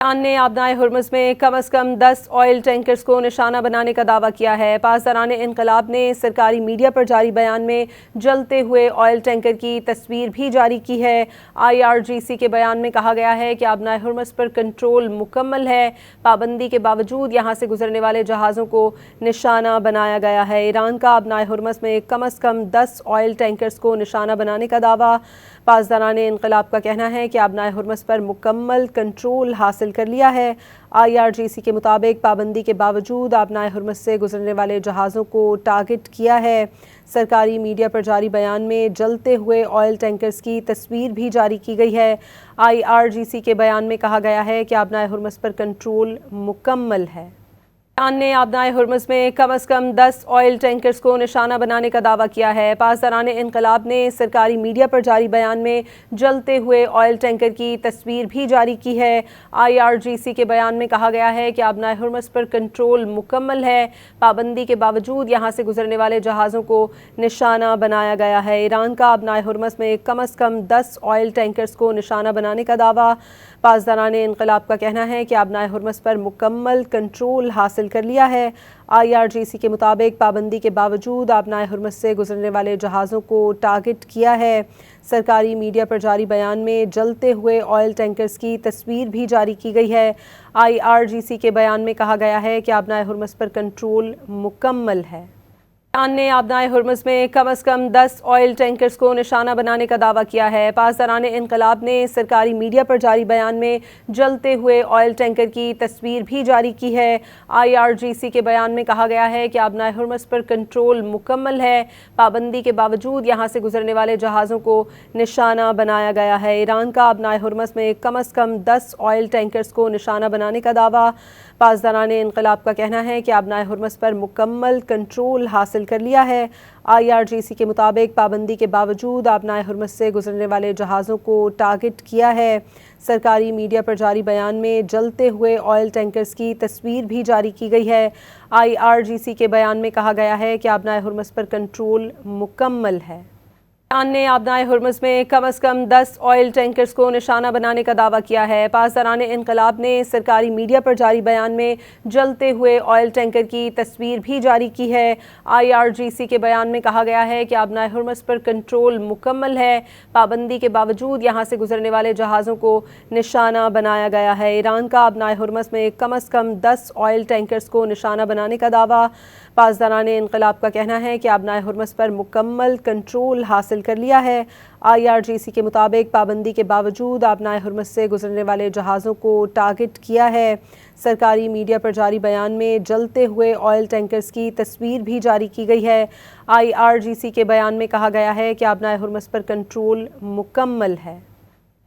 Iran ने आबनाए Hormuz में कम अज़ कम 10 ऑयल टैंकर्स को निशाना बनाने का दावा किया है। पासदारान इनकलाब ने सरकारी मीडिया पर जारी बयान में जलते हुए ऑयल टैंकर की तस्वीर भी जारी की है। IRGC के बयान में कहा गया है कि आबनाए हुर्मुज़ पर कंट्रोल मुकम्मल है। पाबंदी के बावजूद यहाँ से गुजरने वाले जहाज़ों को निशाना बनाया गया है। ईरान का आबनाए हुर्मुज़ में कम अज़ कम 10 ऑयल टैंकर्स को निशाना बनाने का दावा। पासदारान इनकलाब का कहना है कि आबनाए हुर्मुज़ पर मुकम्मल कंट्रोल हासिल कर लिया है। IRGC के मुताबिक पाबंदी के बावजूद आबनाए हुर्मुज़ से गुजरने वाले जहाज़ों को टारगेट किया है। सरकारी मीडिया पर जारी बयान में जलते हुए ऑयल टैंकर्स की तस्वीर भी जारी की गई है। IRGC के बयान में कहा गया है कि आबनाए हुर्मुज़ पर कंट्रोल मुकम्मल है। ईरान ने आबनाए हुर्मुज़ में कम अज़ कम 10 ऑयल टैंकर्स को निशाना बनाने का दावा किया है। पासदारान इनकलाब ने सरकारी मीडिया पर जारी बयान में जलते हुए ऑयल टैंकर की तस्वीर भी जारी की है। IRGC के बयान में कहा गया है कि आबनाए हुर्मुज़ पर कंट्रोल मुकम्मल है। पाबंदी के बावजूद यहाँ से गुजरने वाले जहाज़ों को निशाना बनाया गया है। ईरान का आबनाए हुर्मुज़ में कम अज़ कम 10 ऑयल टैंकर्स को निशाना बनाने का दावा। पासदारान इनकलाब का कहना है कि आबनाए हुर्मुज़ पर मुकम्मल कंट्रोल हासिल कर लिया है। IRGC के मुताबिक पाबंदी के बावजूद आबनाए हुर्मुज़ से गुजरने वाले जहाज़ों को टारगेट किया है। सरकारी मीडिया पर जारी बयान में जलते हुए ऑयल टैंकर्स की तस्वीर भी जारी की गई है। IRGC के बयान में कहा गया है कि आबनाए हुर्मुज़ पर कंट्रोल मुकम्मल है। ईरान ने आबनाए हुर्मुज़ में कम अज़ कम 10 ऑयल टैंकर्स को निशाना बनाने का दावा किया है। पासदारान इनकलाब ने सरकारी मीडिया पर जारी बयान में जलते हुए ऑयल टैंकर की तस्वीर भी जारी की है। IRGC के बयान में कहा गया है कि आबनाए हुर्मुज़ पर कंट्रोल मुकम्मल है। पाबंदी के बावजूद यहाँ से गुजरने वाले जहाज़ों को निशाना बनाया गया है। ईरान का आबनाए हुर्मुज़ में कम अज़ कम 10 ऑयल टैंकर्स को निशाना बनाने का दावा। पासदारान इनकलाब का कहना है कि आबनाए हुर्मुज़ पर मुकम्मल कंट्रोल हासिल कर लिया है। IRGC के मुताबिक पाबंदी के बावजूद आबनाए हुर्मुज़ से गुजरने वाले जहाज़ों को टारगेट किया है। सरकारी मीडिया पर जारी बयान में जलते हुए ऑयल टैंकर्स की तस्वीर भी जारी की गई है। IRGC के बयान में कहा गया है कि आबनाए हुर्मुज़ पर कंट्रोल मुकम्मल है। ईरान ने आबनाए हुर्मुज़ में कम अज़ कम 10 ऑयल टैंकर्स को निशाना बनाने का दावा किया है। पासदारान इनकलाब ने सरकारी मीडिया पर जारी बयान में जलते हुए ऑयल टैंकर की तस्वीर भी जारी की है। IRGC के बयान में कहा गया है कि आबनाए हुर्मुज़ पर कंट्रोल मुकम्मल है। पाबंदी के बावजूद यहाँ से गुजरने वाले जहाज़ों को निशाना बनाया गया है। ईरान का आबनाए हुर्मुज़ में कम अज़ कम 10 ऑयल टैंकर्स को निशाना बनाने का दावा। पासदारान इनकलाब का कहना है कि आबनाए हुर्मुज़ पर मुकम्मल कंट्रोल हासिल कर लिया है। IRGC के मुताबिक पाबंदी के बावजूद आबनाए हुर्मुज़ से गुजरने वाले जहाज़ों को टारगेट किया है। सरकारी मीडिया पर जारी बयान में जलते हुए ऑयल टैंकर्स की तस्वीर भी जारी की गई है। IRGC के बयान में कहा गया है कि आबनाए हुर्मुज़ पर कंट्रोल मुकम्मल है।